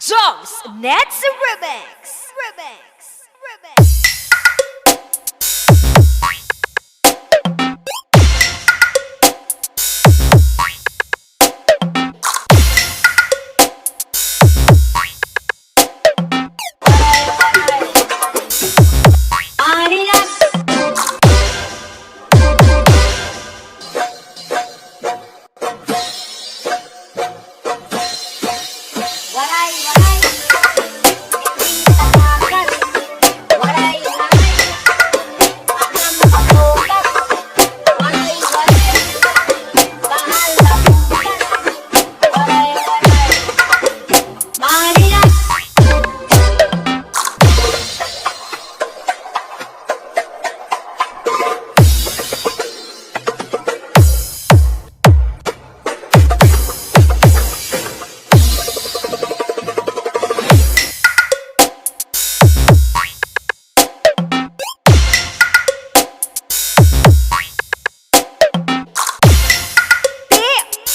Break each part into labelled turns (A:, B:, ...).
A: Joms Nets Remix.
B: Waray, waray, hindi tatakan. Waray, waray, alam sa utak. Waray, waray, bahal na bukan. Waray, waray, marinas.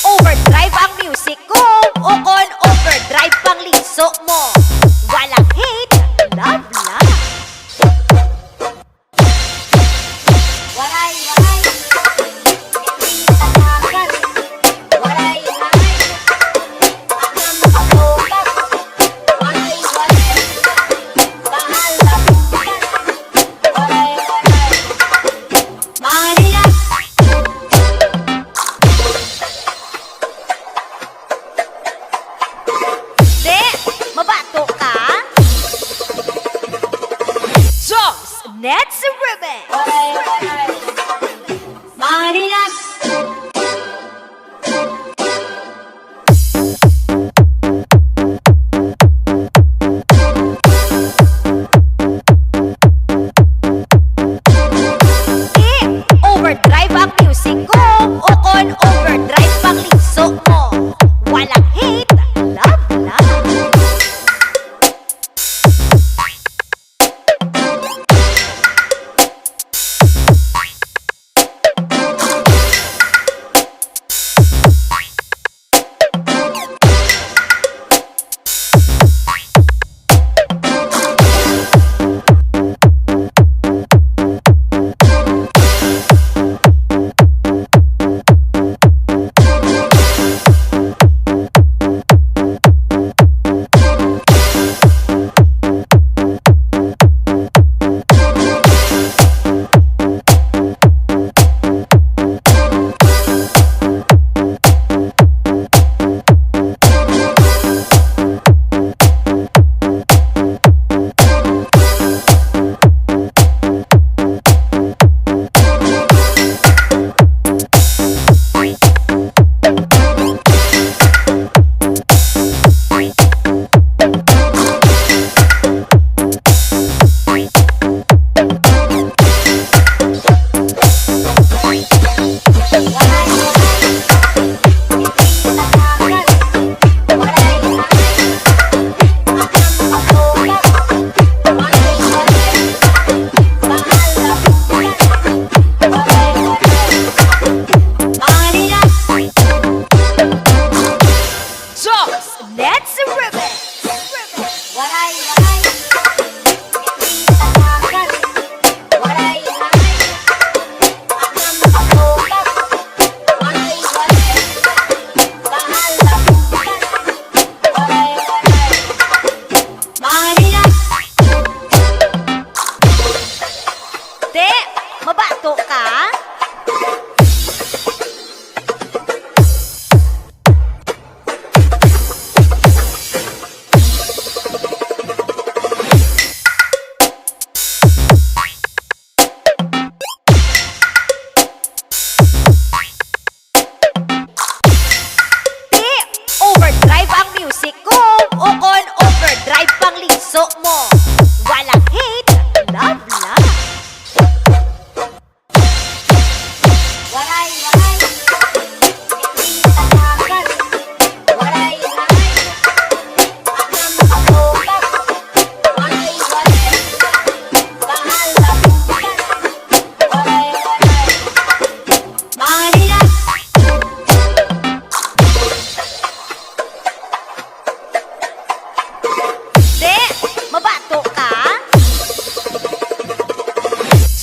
A: Overdrive ang music ko o kon overdrive pang liso mo. Walang hate, love lang.
B: Waray, waray, hindi tatakan. Waray, waray, alam sa utak. Waray, waray, bahal na bukan. Waray, waray, marinas.
A: Di,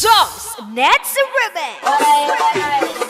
A: Drums, Nets Ribbon.
B: Waray, waray.